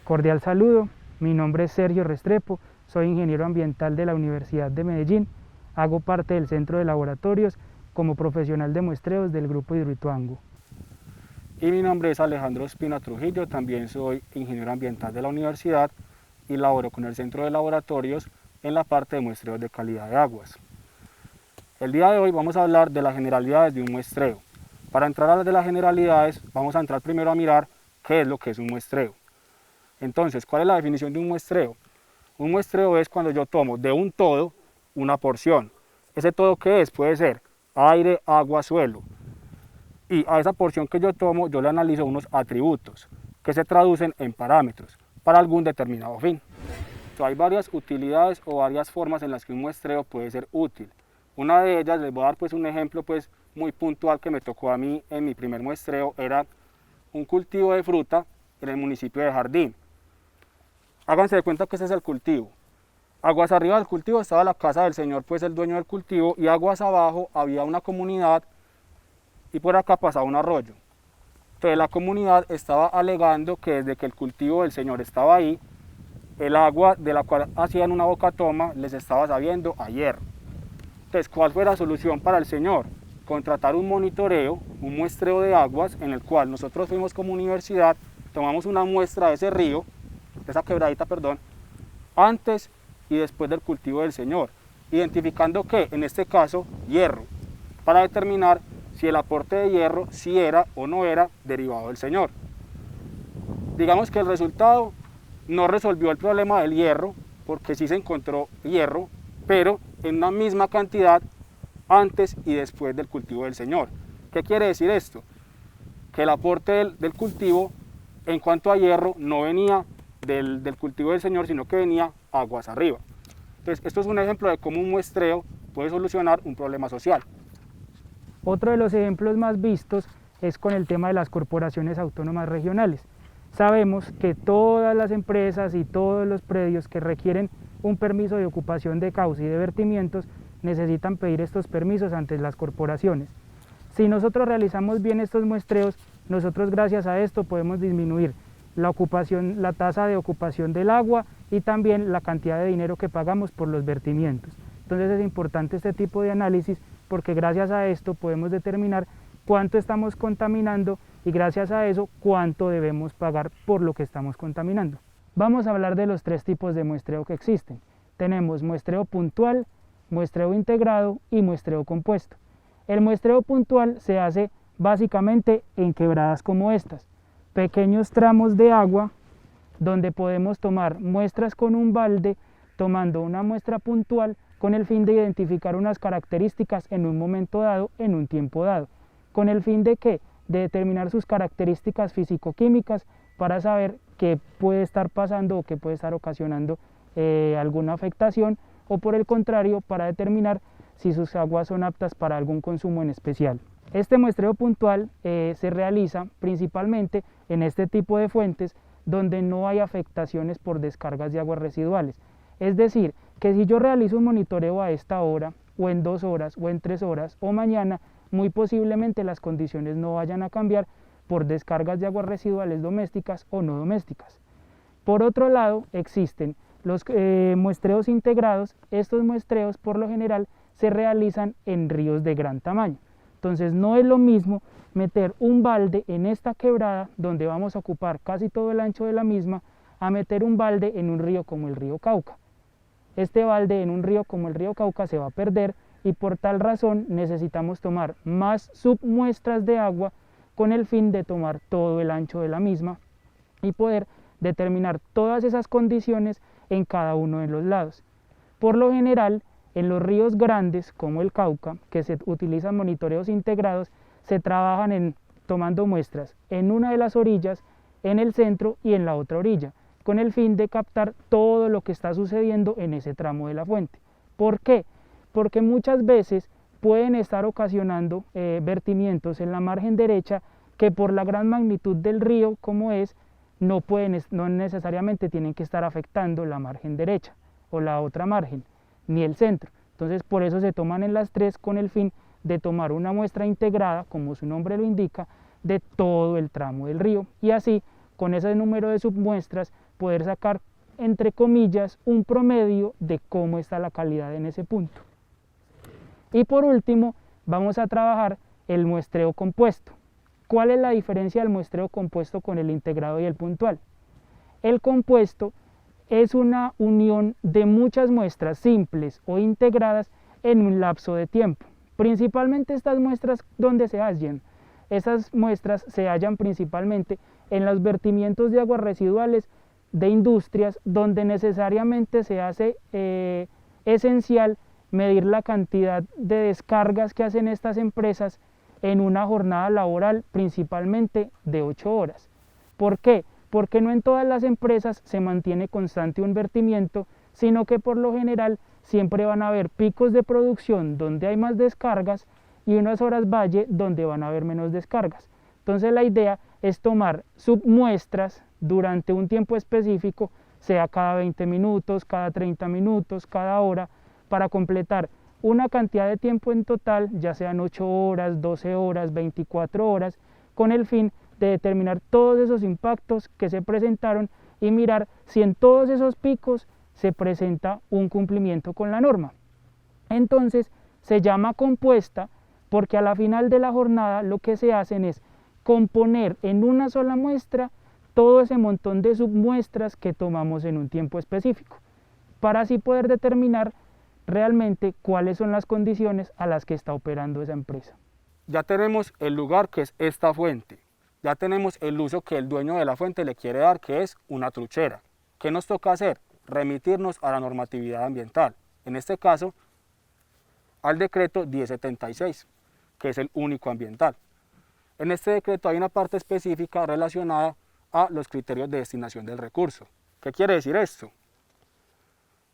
Cordial saludo, mi nombre es Sergio Restrepo, soy ingeniero ambiental de la Universidad de Medellín, hago parte del centro de laboratorios como profesional de muestreos del grupo Hidroituango. Y mi nombre es Alejandro Espina Trujillo, también soy ingeniero ambiental de la universidad y laboro con el centro de laboratorios en la parte de muestreos de calidad de aguas. El día de hoy vamos a hablar de las generalidades de un muestreo. Para entrar a las de las generalidades vamos a entrar primero a mirar qué es lo que es un muestreo. Entonces, ¿cuál es la definición de un muestreo? Un muestreo es cuando yo tomo de un todo una porción. ¿Ese todo qué es? Puede ser aire, agua, suelo. Y a esa porción que yo tomo, yo le analizo unos atributos que se traducen en parámetros para algún determinado fin. Entonces, hay varias utilidades o varias formas en las que un muestreo puede ser útil. Una de ellas, les voy a dar un ejemplo muy puntual que me tocó a mí en mi primer muestreo, era un cultivo de fruta en el municipio de Jardín. Háganse de cuenta que ese es el cultivo. Aguas arriba del cultivo estaba la casa del señor, pues el dueño del cultivo, y aguas abajo había una comunidad y por acá pasaba un arroyo. Entonces la comunidad estaba alegando que desde que el cultivo del señor estaba ahí, el agua de la cual hacían una bocatoma les estaba sabiendo a hierro. Entonces, ¿cuál fue la solución para el señor? Contratar un monitoreo, un muestreo de aguas, en el cual nosotros fuimos como universidad, tomamos una muestra de ese río, de esa quebradita, perdón, antes y después del cultivo del señor, identificando que, en este caso, hierro, para determinar si el aporte de hierro si era o no era derivado del señor. Digamos que el resultado no resolvió el problema del hierro, porque sí se encontró hierro, pero en una misma cantidad antes y después del cultivo del señor. ¿Qué quiere decir esto? Que el aporte del cultivo en cuanto a hierro no venía del cultivo del señor, sino que venía aguas arriba. Entonces, esto es un ejemplo de cómo un muestreo puede solucionar un problema social. Otro de los ejemplos más vistos es con el tema de las corporaciones autónomas regionales. Sabemos que todas las empresas y todos los predios que requieren un permiso de ocupación de cauce y de vertimientos necesitan pedir estos permisos ante las corporaciones. Si nosotros realizamos bien estos muestreos, nosotros gracias a esto podemos disminuir la tasa de ocupación del agua y también la cantidad de dinero que pagamos por los vertimientos. Entonces es importante este tipo de análisis porque gracias a esto podemos determinar cuánto estamos contaminando y gracias a eso cuánto debemos pagar por lo que estamos contaminando. Vamos a hablar de los tres tipos de muestreo que existen. Tenemos muestreo puntual, muestreo integrado y muestreo compuesto. El muestreo puntual se hace básicamente en quebradas como estas. Pequeños tramos de agua donde podemos tomar muestras con un balde, tomando una muestra puntual con el fin de identificar unas características en un momento dado, en un tiempo dado. ¿Con el fin de qué? De determinar sus características físico-químicas para saber qué puede estar pasando o qué puede estar ocasionando alguna afectación o por el contrario para determinar si sus aguas son aptas para algún consumo en especial. Este muestreo puntual se realiza principalmente en este tipo de fuentes donde no hay afectaciones por descargas de aguas residuales. Es decir, que si yo realizo un monitoreo a esta hora, o en 2 horas, o en 3 horas, o mañana, muy posiblemente las condiciones no vayan a cambiar por descargas de aguas residuales domésticas o no domésticas. Por otro lado, existen los muestreos integrados. Estos muestreos por lo general se realizan en ríos de gran tamaño. Entonces no es lo mismo meter un balde en esta quebrada donde vamos a ocupar casi todo el ancho de la misma a meter un balde en un río como el río Cauca. Este balde en un río como el río Cauca se va a perder y por tal razón necesitamos tomar más submuestras de agua con el fin de tomar todo el ancho de la misma y poder determinar todas esas condiciones en cada uno de los lados. Por lo general, en los ríos grandes como el Cauca, que se utilizan monitoreos integrados, se trabajan tomando muestras en una de las orillas, en el centro y en la otra orilla, con el fin de captar todo lo que está sucediendo en ese tramo de la fuente. ¿Por qué? Porque muchas veces pueden estar ocasionando vertimientos en la margen derecha que por la gran magnitud del río como es, no necesariamente tienen que estar afectando la margen derecha o la otra margen, ni el centro. Entonces por eso se toman en las tres con el fin de tomar una muestra integrada, como su nombre lo indica, de todo el tramo del río y así con ese número de submuestras poder sacar entre comillas un promedio de cómo está la calidad en ese punto. Y por último vamos a trabajar el muestreo compuesto. ¿Cuál es la diferencia del muestreo compuesto con el integrado y el puntual? El compuesto es una unión de muchas muestras simples o integradas en un lapso de tiempo. Principalmente estas muestras, ¿dónde se hallan? Esas muestras se hallan principalmente en los vertimientos de aguas residuales de industrias, donde necesariamente se hace esencial medir la cantidad de descargas que hacen estas empresas en una jornada laboral principalmente de 8 horas. ¿Por qué? Porque no en todas las empresas se mantiene constante un vertimiento, sino que por lo general siempre van a haber picos de producción donde hay más descargas y unas horas valle donde van a haber menos descargas. Entonces la idea es tomar submuestras durante un tiempo específico, sea cada 20 minutos, cada 30 minutos, cada hora, para completar una cantidad de tiempo en total, ya sean 8 horas, 12 horas, 24 horas, con el fin de determinar todos esos impactos que se presentaron y mirar si en todos esos picos se presenta un cumplimiento con la norma. Entonces se llama compuesta porque a la final de la jornada lo que se hacen es componer en una sola muestra todo ese montón de submuestras que tomamos en un tiempo específico, para así poder determinar realmente cuáles son las condiciones a las que está operando esa empresa. Ya tenemos el lugar que es esta fuente, ya tenemos el uso que el dueño de la fuente le quiere dar, que es una truchera. ¿Qué nos toca hacer? Remitirnos a la normatividad ambiental, en este caso al decreto 1076, que es el único ambiental. En este decreto hay una parte específica relacionada a los criterios de destinación del recurso. ¿Qué quiere decir esto?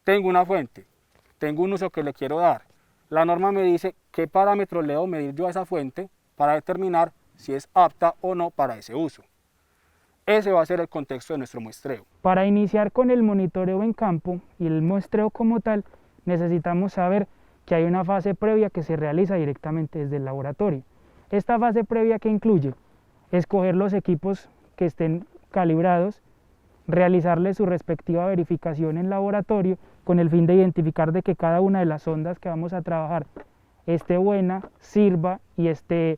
Tengo una fuente, tengo un uso que le quiero dar. La norma me dice qué parámetros le debo medir yo a esa fuente para determinar si es apta o no para ese uso. Ese va a ser el contexto de nuestro muestreo. Para iniciar con el monitoreo en campo y el muestreo como tal, necesitamos saber que hay una fase previa que se realiza directamente desde el laboratorio. Esta fase previa que incluye escoger los equipos que estén calibrados, realizarles su respectiva verificación en laboratorio con el fin de identificar de que cada una de las sondas que vamos a trabajar esté buena, sirva y esté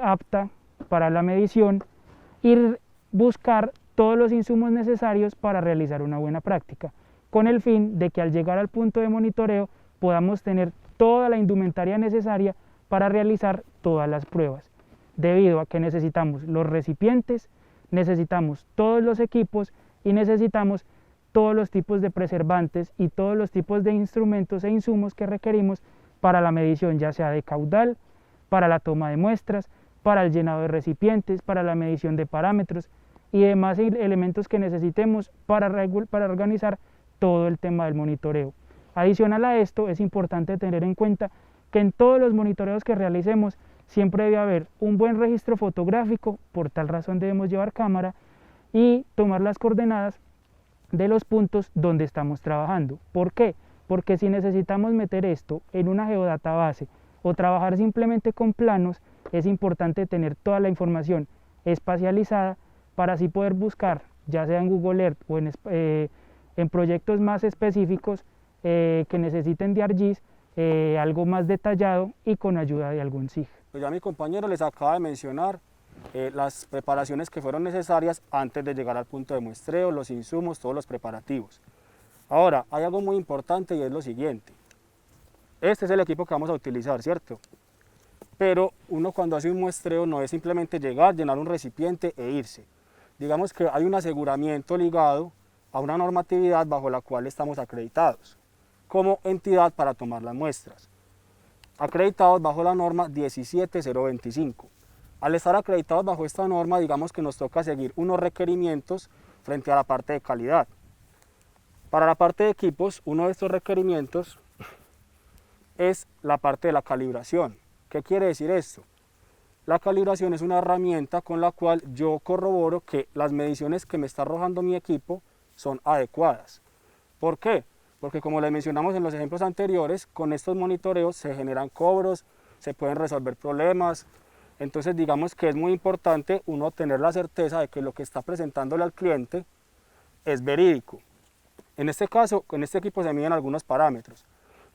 apta para la medición y buscar todos los insumos necesarios para realizar una buena práctica, con el fin de que al llegar al punto de monitoreo podamos tener toda la indumentaria necesaria para realizar todas las pruebas, debido a que necesitamos los recipientes, necesitamos todos los equipos y necesitamos todos los tipos de preservantes y todos los tipos de instrumentos e insumos que requerimos para la medición, ya sea de caudal, para la toma de muestras, para el llenado de recipientes, para la medición de parámetros y demás elementos que necesitemos para organizar todo el tema del monitoreo. Adicional a esto, es importante tener en cuenta que en todos los monitoreos que realicemos siempre debe haber un buen registro fotográfico, por tal razón debemos llevar cámara y tomar las coordenadas de los puntos donde estamos trabajando. ¿Por qué? Porque si necesitamos meter esto en una geodatabase o trabajar simplemente con planos, es importante tener toda la información espacializada para así poder buscar, ya sea en Google Earth o en proyectos más específicos que necesiten de ArcGIS, algo más detallado y con ayuda de algún SIG. Pues ya mi compañero les acaba de mencionar las preparaciones que fueron necesarias antes de llegar al punto de muestreo, los insumos, todos los preparativos. Ahora, hay algo muy importante y es lo siguiente. Este es el equipo que vamos a utilizar, ¿cierto? Pero uno cuando hace un muestreo no es simplemente llegar, llenar un recipiente e irse. Digamos que hay un aseguramiento ligado a una normatividad bajo la cual estamos acreditados como entidad para tomar las muestras. Acreditados bajo la norma 17025. Al estar acreditados bajo esta norma, digamos que nos toca seguir unos requerimientos frente a la parte de calidad. Para la parte de equipos, uno de estos requerimientos es la parte de la calibración. ¿Qué quiere decir esto? La calibración es una herramienta con la cual yo corroboro que las mediciones que me está arrojando mi equipo son adecuadas. ¿Por qué? Porque como les mencionamos en los ejemplos anteriores, con estos monitoreos se generan cobros, se pueden resolver problemas. Entonces digamos que es muy importante uno tener la certeza de que lo que está presentándole al cliente es verídico. En este caso, con este equipo se miden algunos parámetros.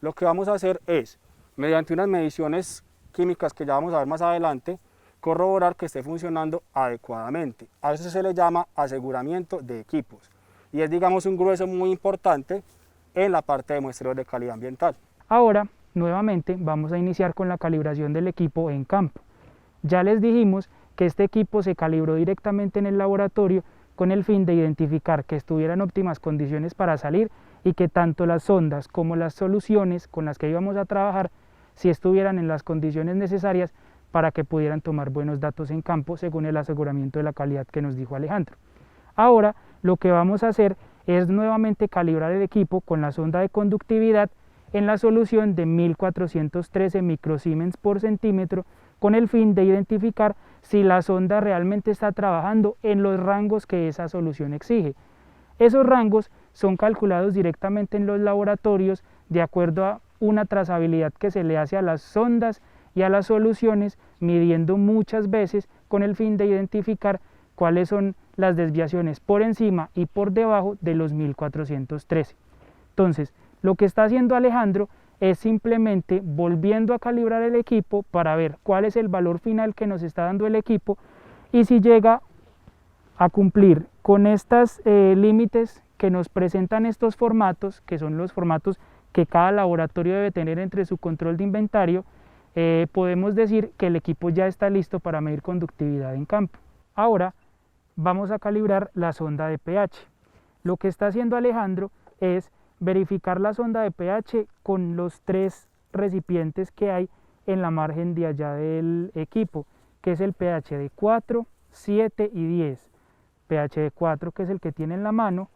Lo que vamos a hacer es, mediante unas mediciones químicas que ya vamos a ver más adelante, corroborar que esté funcionando adecuadamente. A eso se le llama aseguramiento de equipos y es, digamos, un grueso muy importante en la parte de muestreos de calidad ambiental. Ahora, nuevamente, vamos a iniciar con la calibración del equipo en campo. Ya les dijimos que este equipo se calibró directamente en el laboratorio con el fin de identificar que estuviera en óptimas condiciones para salir y que tanto las sondas como las soluciones con las que íbamos a trabajar si estuvieran en las condiciones necesarias para que pudieran tomar buenos datos en campo según el aseguramiento de la calidad que nos dijo Alejandro. Ahora lo que vamos a hacer es nuevamente calibrar el equipo con la sonda de conductividad en la solución de 1413 microsiemens por centímetro con el fin de identificar si la sonda realmente está trabajando en los rangos que esa solución exige. Esos rangos son calculados directamente en los laboratorios de acuerdo a una trazabilidad que se le hace a las sondas y a las soluciones, midiendo muchas veces con el fin de identificar cuáles son las desviaciones por encima y por debajo de los 1413. Entonces, lo que está haciendo Alejandro es simplemente volviendo a calibrar el equipo para ver cuál es el valor final que nos está dando el equipo y si llega a cumplir con estos límites que nos presentan estos formatos, que son los formatos que cada laboratorio debe tener entre su control de inventario, podemos decir que el equipo ya está listo para medir conductividad en campo. Ahora vamos a calibrar la sonda de pH. Lo que está haciendo Alejandro es verificar la sonda de pH con los 3 recipientes que hay en la margen de allá del equipo, que es el pH de 4, 7 y 10. pH de 4 que es el que tiene en la mano,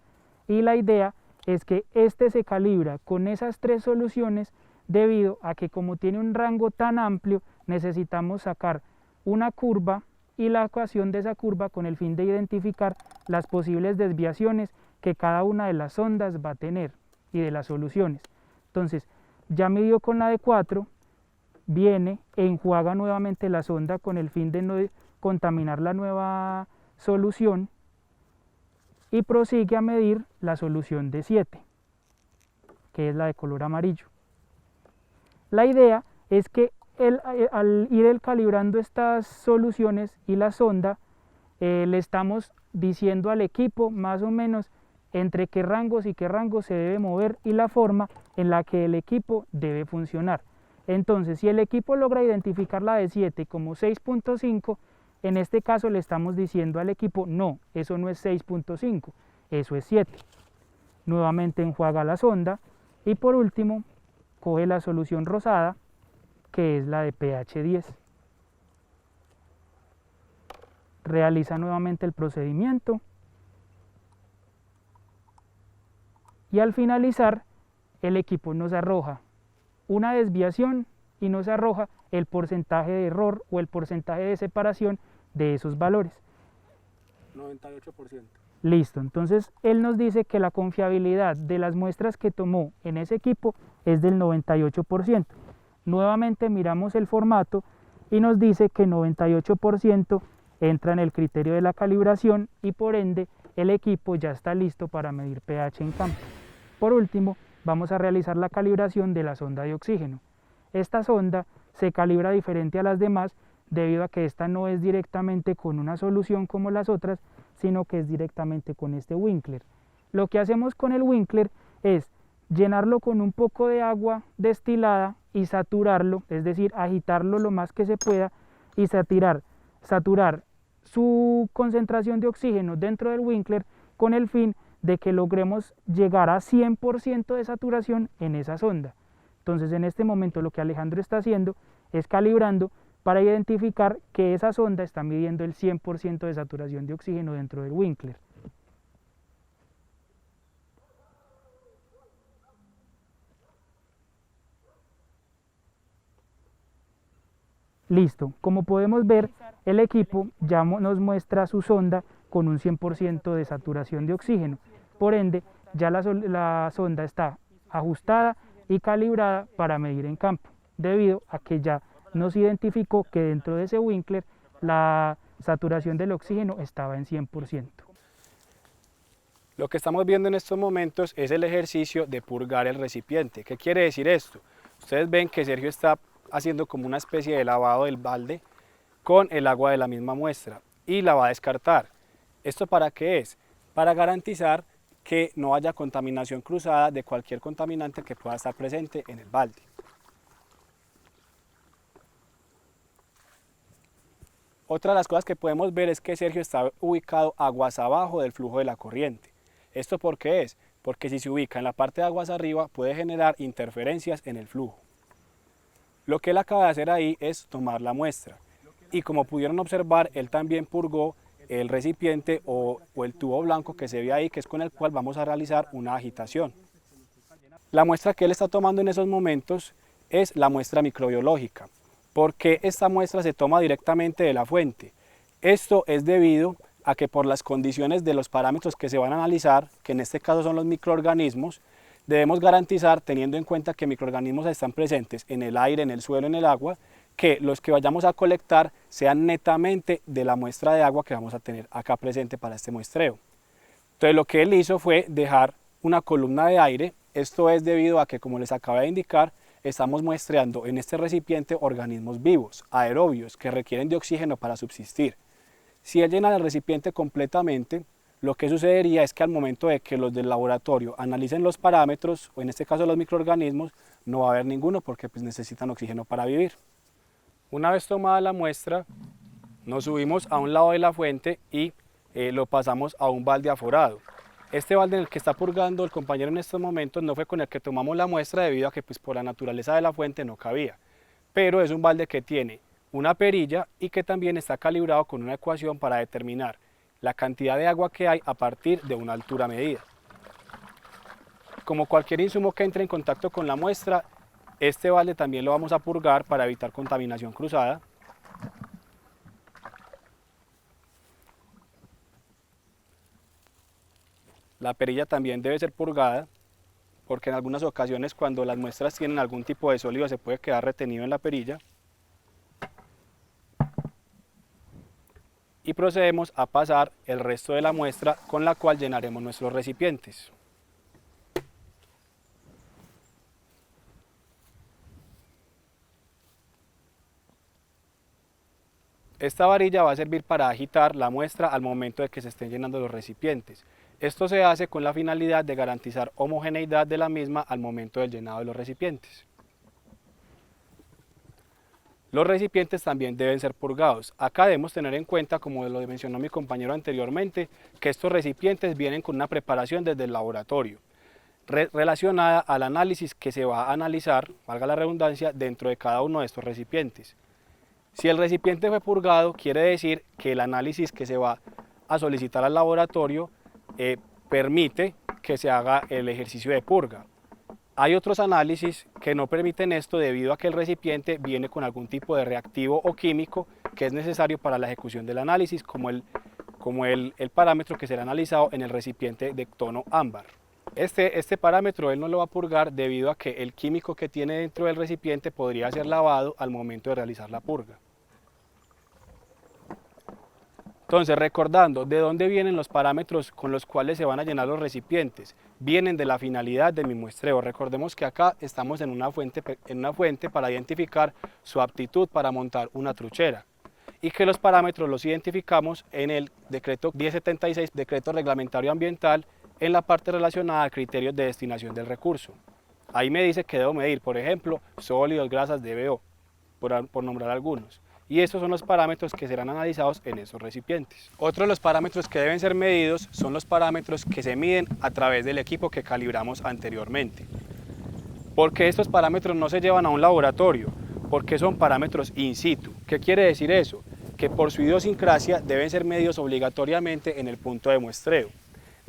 y la idea es que este se calibra con esas 3 soluciones debido a que como tiene un rango tan amplio necesitamos sacar una curva y la ecuación de esa curva con el fin de identificar las posibles desviaciones que cada una de las sondas va a tener y de las soluciones. Entonces ya midió con la de 4, viene e enjuaga nuevamente la sonda con el fin de no contaminar la nueva solución y prosigue a medir la solución de 7, que es la de color amarillo. La idea es que al ir calibrando estas soluciones y la sonda, le estamos diciendo al equipo más o menos entre qué rangos y qué rangos se debe mover y la forma en la que el equipo debe funcionar. Entonces, si el equipo logra identificar la de 7 como 6.5, en este caso le estamos diciendo al equipo, no, eso no es 6.5, eso es 7. Nuevamente enjuaga la sonda y por último coge la solución rosada, que es la de pH 10. Realiza nuevamente el procedimiento y al finalizar el equipo nos arroja una desviación y nos arroja el porcentaje de error o el porcentaje de separación de esos valores. 98%. Listo, entonces él nos dice que la confiabilidad de las muestras que tomó en ese equipo es del 98%. Nuevamente miramos el formato y nos dice que 98% entra en el criterio de la calibración y por ende el equipo ya está listo para medir pH en campo. Por último, vamos a realizar la calibración de la sonda de oxígeno. Esta sonda se calibra diferente a las demás debido a que esta no es directamente con una solución como las otras, sino que es directamente con este Winkler. Lo que hacemos con el Winkler es llenarlo con un poco de agua destilada y saturarlo, es decir, agitarlo lo más que se pueda y saturar su concentración de oxígeno dentro del Winkler con el fin de que logremos llegar a 100% de saturación en esa sonda. Entonces en este momento lo que Alejandro está haciendo es calibrando para identificar que esa sonda está midiendo el 100% de saturación de oxígeno dentro del Winkler. Listo, como podemos ver, el equipo ya nos muestra su sonda con un 100% de saturación de oxígeno. Por ende, ya la sonda está ajustada y calibrada para medir en campo, debido a que ya nos identificó que dentro de ese Winkler la saturación del oxígeno estaba en 100%. Lo que estamos viendo en estos momentos es el ejercicio de purgar el recipiente. ¿Qué quiere decir esto? Ustedes ven que Sergio está haciendo como una especie de lavado del balde con el agua de la misma muestra y la va a descartar. ¿Esto para qué es? Para garantizar que no haya contaminación cruzada de cualquier contaminante que pueda estar presente en el balde. Otra de las cosas que podemos ver es que Sergio está ubicado aguas abajo del flujo de la corriente. ¿Esto por qué es? Porque si se ubica en la parte de aguas arriba puede generar interferencias en el flujo. Lo que él acaba de hacer ahí es tomar la muestra y como pudieron observar, él también purgó el recipiente o el tubo blanco que se ve ahí, que es con el cual vamos a realizar una agitación. La muestra que él está tomando en esos momentos es la muestra microbiológica. ¿Por qué esta muestra se toma directamente de la fuente? Esto es debido a que por las condiciones de los parámetros que se van a analizar, que en este caso son los microorganismos, debemos garantizar, teniendo en cuenta que microorganismos están presentes en el aire, en el suelo, en el agua, que los que vayamos a colectar sean netamente de la muestra de agua que vamos a tener acá presente para este muestreo. Entonces lo que él hizo fue dejar una columna de aire. Esto es debido a que, como les acabo de indicar, estamos muestreando en este recipiente organismos vivos, aerobios, que requieren de oxígeno para subsistir. Si él llena el recipiente completamente, lo que sucedería es que al momento de que los del laboratorio analicen los parámetros, o en este caso los microorganismos, no va a haber ninguno porque pues, necesitan oxígeno para vivir. Una vez tomada la muestra, nos subimos a un lado de la fuente y lo pasamos a un balde aforado. Este balde en el que está purgando el compañero en estos momentos no fue con el que tomamos la muestra debido a que pues, por la naturaleza de la fuente no cabía, pero es un balde que tiene una perilla y que también está calibrado con una ecuación para determinar la cantidad de agua que hay a partir de una altura medida. Como cualquier insumo que entre en contacto con la muestra, este balde también lo vamos a purgar para evitar contaminación cruzada. La perilla también debe ser purgada porque en algunas ocasiones cuando las muestras tienen algún tipo de sólido se puede quedar retenido en la perilla. Y procedemos a pasar el resto de la muestra con la cual llenaremos nuestros recipientes. Esta varilla va a servir para agitar la muestra al momento de que se estén llenando los recipientes. Esto se hace con la finalidad de garantizar homogeneidad de la misma al momento del llenado de los recipientes. Los recipientes también deben ser purgados. Acá debemos tener en cuenta, como lo mencionó mi compañero anteriormente, que estos recipientes vienen con una preparación desde el laboratorio, relacionada al análisis que se va a analizar, valga la redundancia, dentro de cada uno de estos recipientes. Si el recipiente fue purgado, quiere decir que el análisis que se va a solicitar al laboratorio permite que se haga el ejercicio de purga. Hay otros análisis que no permiten esto debido a que el recipiente viene con algún tipo de reactivo o químico que es necesario para la ejecución del análisis, como el parámetro que será analizado en el recipiente de tono ámbar. Este parámetro él no lo va a purgar debido a que el químico que tiene dentro del recipiente podría ser lavado al momento de realizar la purga. Entonces, recordando de dónde vienen los parámetros con los cuales se van a llenar los recipientes, vienen de la finalidad de mi muestreo. Recordemos que acá estamos en una fuente para identificar su aptitud para montar una truchera y que los parámetros los identificamos en el decreto 1076, decreto reglamentario ambiental, en la parte relacionada a criterios de destinación del recurso. Ahí me dice que debo medir, por ejemplo, sólidos, grasas, DBO, por nombrar algunos. Y estos son los parámetros que serán analizados en esos recipientes. Otro de los parámetros que deben ser medidos son los parámetros que se miden a través del equipo que calibramos anteriormente. ¿Por qué estos parámetros no se llevan a un laboratorio? Porque son parámetros in situ. ¿Qué quiere decir eso? Que por su idiosincrasia deben ser medidos obligatoriamente en el punto de muestreo,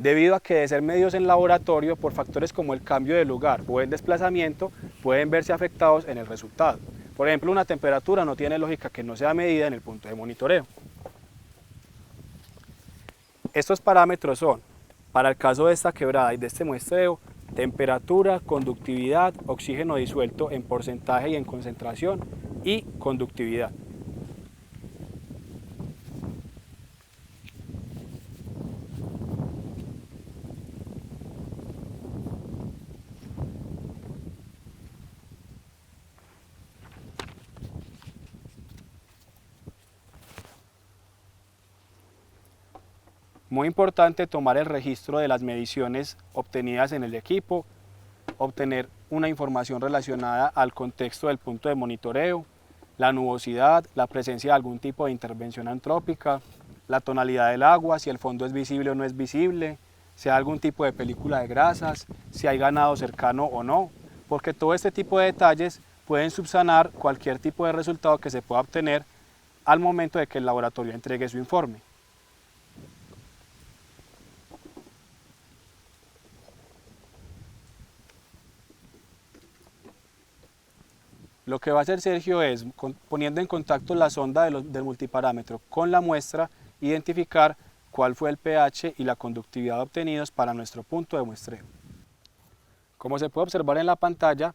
debido a que de ser medidos en laboratorio por factores como el cambio de lugar o el desplazamiento pueden verse afectados en el resultado. Por ejemplo, una temperatura no tiene lógica que no sea medida en el punto de monitoreo. Estos parámetros son, para el caso de esta quebrada y de este muestreo, temperatura, conductividad, oxígeno disuelto en porcentaje y en concentración y conductividad. Muy importante tomar el registro de las mediciones obtenidas en el equipo, obtener una información relacionada al contexto del punto de monitoreo, la nubosidad, la presencia de algún tipo de intervención antrópica, la tonalidad del agua, si el fondo es visible o no es visible, si hay algún tipo de película de grasas, si hay ganado cercano o no, porque todo este tipo de detalles pueden subsanar cualquier tipo de resultado que se pueda obtener al momento de que el laboratorio entregue su informe. Lo que va a hacer Sergio es, poniendo en contacto la sonda del multiparámetro con la muestra, identificar cuál fue el pH y la conductividad obtenidos para nuestro punto de muestreo. Como se puede observar en la pantalla,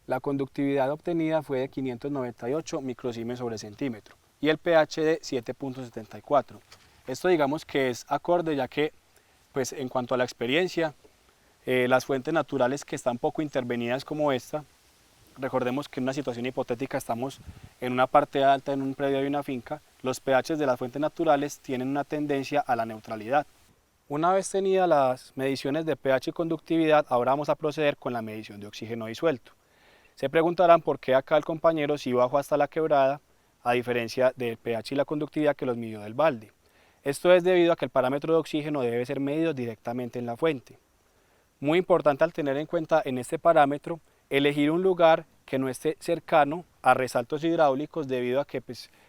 la conductividad obtenida fue de 598 microsiemens sobre centímetro y el pH de 7.74. Esto digamos que es acorde, ya que pues, en cuanto a la experiencia, las fuentes naturales que están poco intervenidas como esta, recordemos que en una situación hipotética estamos en una parte alta, en un predio de una finca, los pHs de las fuentes naturales tienen una tendencia a la neutralidad. Una vez tenidas las mediciones de pH y conductividad, ahora vamos a proceder con la medición de oxígeno disuelto. Se preguntarán por qué acá el compañero sí bajó hasta la quebrada, a diferencia del pH y la conductividad que los midió del balde. Esto es debido a que el parámetro de oxígeno debe ser medido directamente en la fuente. Muy importante al tener en cuenta en este parámetro, elegir un lugar que no esté cercano a resaltos hidráulicos, debido a que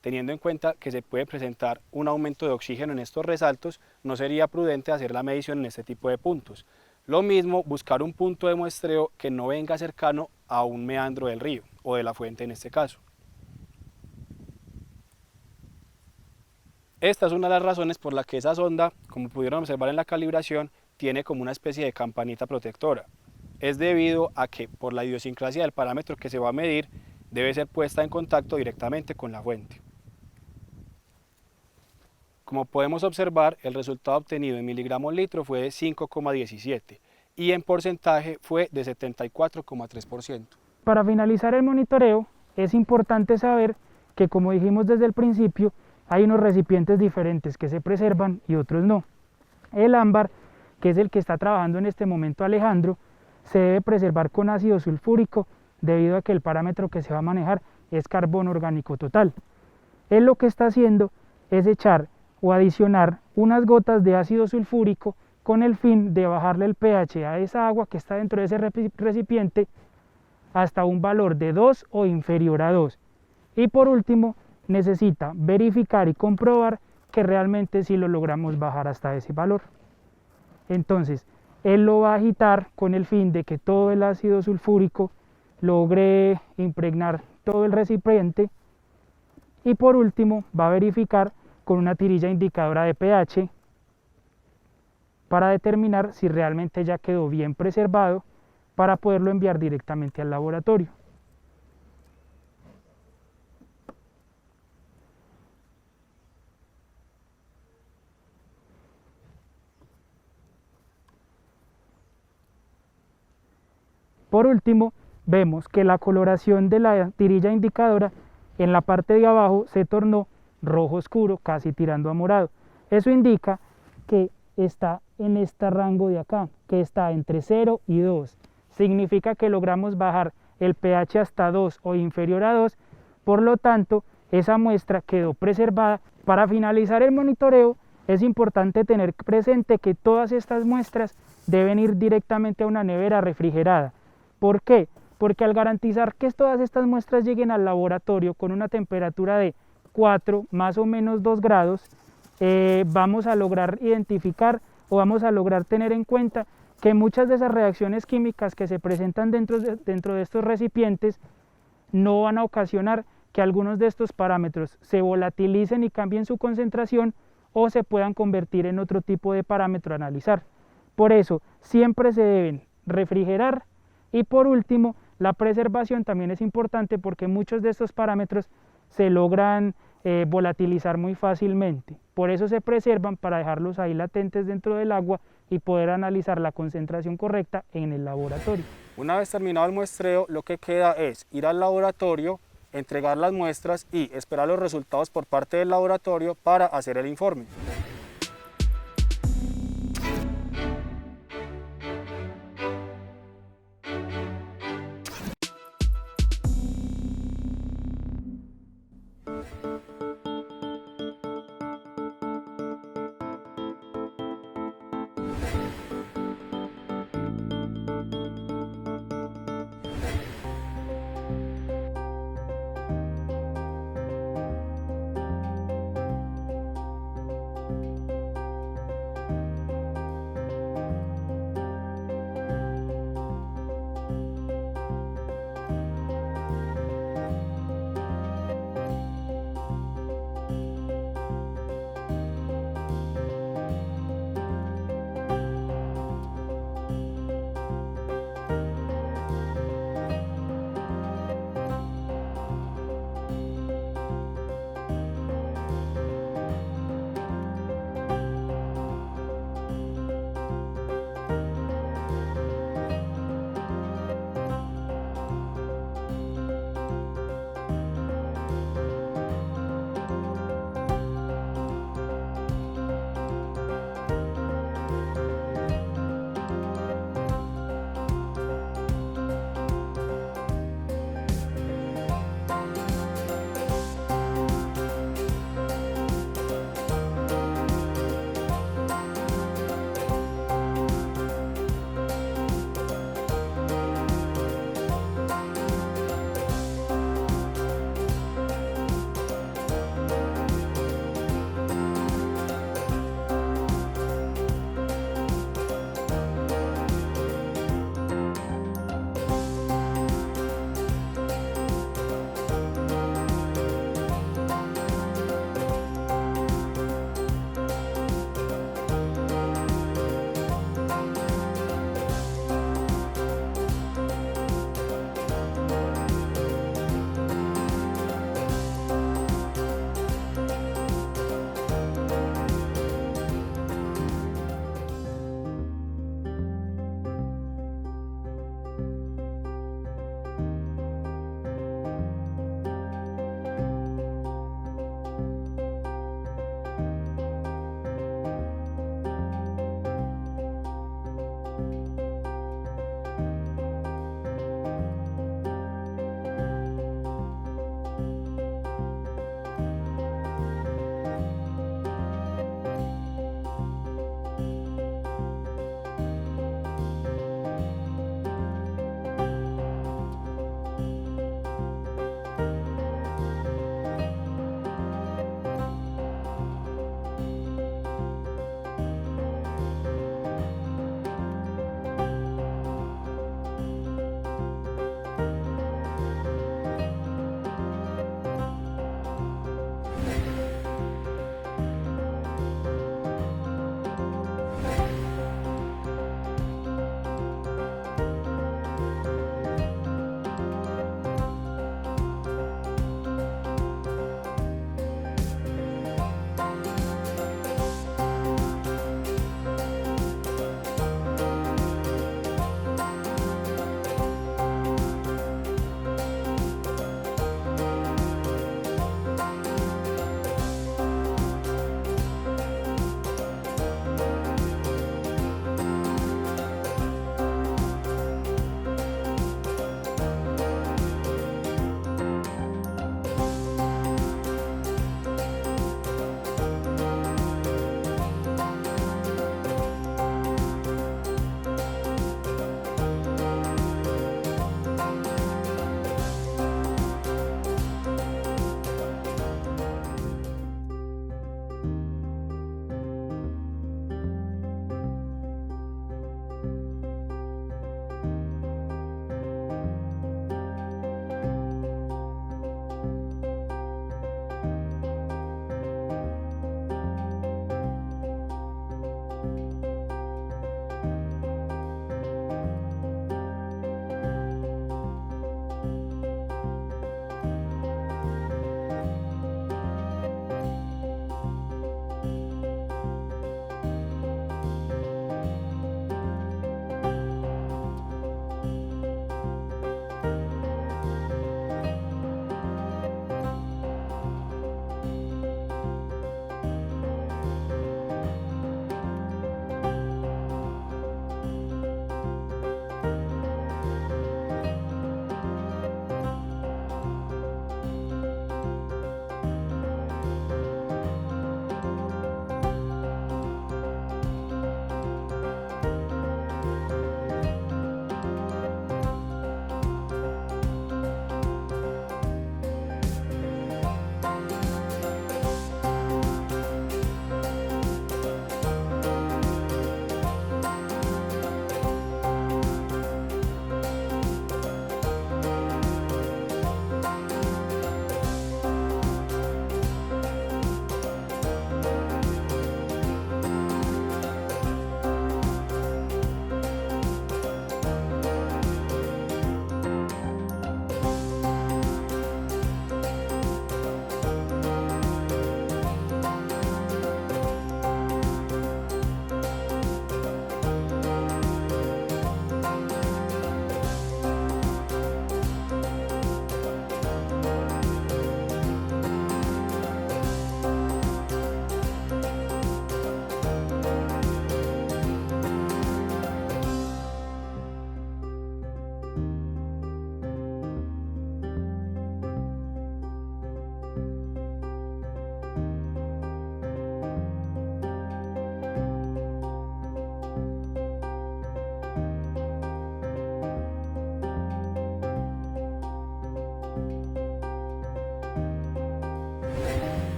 teniendo en cuenta que se puede presentar un aumento de oxígeno en estos resaltos, no sería prudente hacer la medición en este tipo de puntos. Lo mismo, buscar un punto de muestreo que no venga cercano a un meandro del río o de la fuente en este caso. Esta es una de las razones por la que esa sonda, como pudieron observar en la calibración, tiene como una especie de campanita protectora. Es debido a que por la idiosincrasia del parámetro que se va a medir, debe ser puesta en contacto directamente con la fuente. Como podemos observar, el resultado obtenido en miligramos litro fue de 5,17 y en porcentaje fue de 74,3%. Para finalizar el monitoreo, es importante saber que, como dijimos desde el principio, hay unos recipientes diferentes que se preservan y otros no. El ámbar, que es el que está trabajando en este momento Alejandro, se debe preservar con ácido sulfúrico debido a que el parámetro que se va a manejar es carbono orgánico total. Él lo que está haciendo es echar o adicionar unas gotas de ácido sulfúrico con el fin de bajarle el pH a esa agua que está dentro de ese recipiente hasta un valor de 2 o inferior a 2. Y por último, necesita verificar y comprobar que realmente sí lo logramos bajar hasta ese valor. Entonces, él lo va a agitar con el fin de que todo el ácido sulfúrico logre impregnar todo el recipiente, y por último va a verificar con una tirilla indicadora de pH para determinar si realmente ya quedó bien preservado para poderlo enviar directamente al laboratorio. Por último, vemos que la coloración de la tirilla indicadora en la parte de abajo se tornó rojo oscuro, casi tirando a morado. Eso indica que está en este rango de acá, que está entre 0 y 2. Significa que logramos bajar el pH hasta 2 o inferior a 2, por lo tanto, esa muestra quedó preservada. Para finalizar el monitoreo, es importante tener presente que todas estas muestras deben ir directamente a una nevera refrigerada. ¿Por qué? Porque al garantizar que todas estas muestras lleguen al laboratorio con una temperatura de 4 más o menos 2 grados, vamos a lograr identificar o vamos a lograr tener en cuenta que muchas de esas reacciones químicas que se presentan dentro de estos recipientes no van a ocasionar que algunos de estos parámetros se volatilicen y cambien su concentración o se puedan convertir en otro tipo de parámetro a analizar. Por eso, siempre se deben refrigerar. Y por último, la preservación también es importante porque muchos de estos parámetros se logran volatilizar muy fácilmente. Por eso se preservan para dejarlos ahí latentes dentro del agua y poder analizar la concentración correcta en el laboratorio. Una vez terminado el muestreo, lo que queda es ir al laboratorio, entregar las muestras y esperar los resultados por parte del laboratorio para hacer el informe.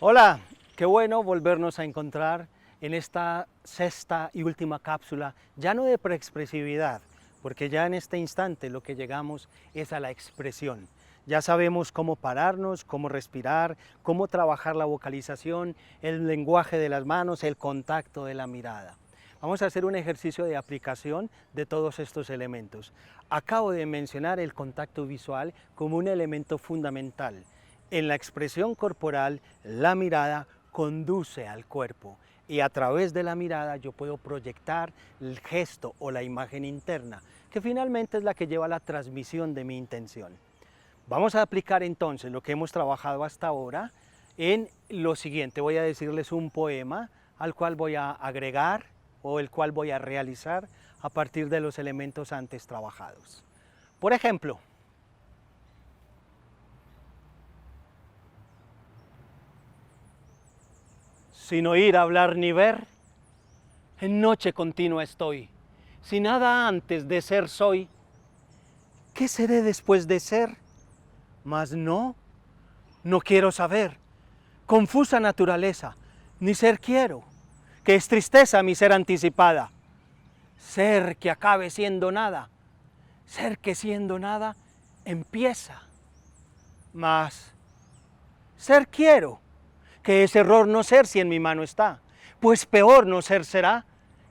Hola, qué bueno volvernos a encontrar en esta sexta y última cápsula, ya no de preexpresividad, porque ya en este instante lo que llegamos es a la expresión. Ya sabemos cómo pararnos, cómo respirar, cómo trabajar la vocalización, el lenguaje de las manos, el contacto de la mirada. Vamos a hacer un ejercicio de aplicación de todos estos elementos. Acabo de mencionar el contacto visual como un elemento fundamental. En la expresión corporal, la mirada conduce al cuerpo y a través de la mirada yo puedo proyectar el gesto o la imagen interna, que finalmente es la que lleva a la transmisión de mi intención. Vamos a aplicar entonces lo que hemos trabajado hasta ahora en lo siguiente. Voy a decirles un poema al cual voy a agregar o el cual voy a realizar a partir de los elementos antes trabajados. Por ejemplo, sin oír hablar ni ver, en noche continua estoy. Si nada antes de ser soy, ¿qué seré después de ser? Mas no quiero saber. Confusa naturaleza, ni ser quiero, que es tristeza mi ser anticipada. Ser que acabe siendo nada, ser que siendo nada empieza. Mas ser quiero, que es error no ser si en mi mano está, pues peor no ser será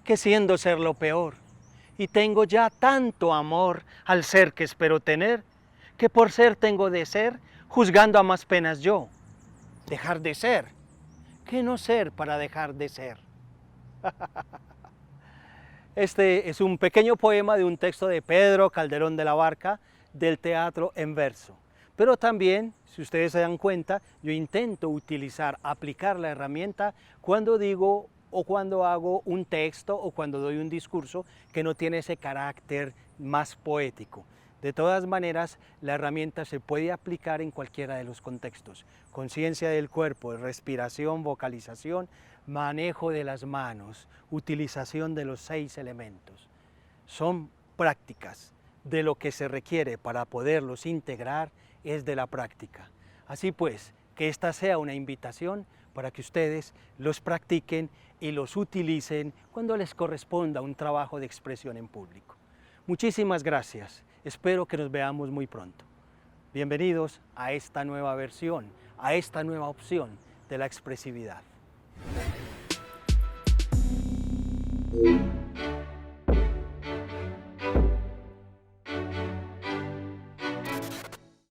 que siendo ser lo peor. Y tengo ya tanto amor al ser que espero tener, que por ser tengo de ser, juzgando a más penas yo. Dejar de ser, que no ser para dejar de ser. Este es un pequeño poema de un texto de Pedro Calderón de la Barca, del teatro en verso. Pero también, si ustedes se dan cuenta, yo intento utilizar, aplicar la herramienta cuando digo o cuando hago un texto o cuando doy un discurso que no tiene ese carácter más poético. De todas maneras, la herramienta se puede aplicar en cualquiera de los contextos. Conciencia del cuerpo, respiración, vocalización, manejo de las manos, utilización de los 6 elementos. Son prácticas. De lo que se requiere para poderlos integrar es de la práctica. Así pues, que esta sea una invitación para que ustedes los practiquen y los utilicen cuando les corresponda un trabajo de expresión en público. Muchísimas gracias. Espero que nos veamos muy pronto. Bienvenidos a esta nueva versión, a esta nueva opción de la expresividad.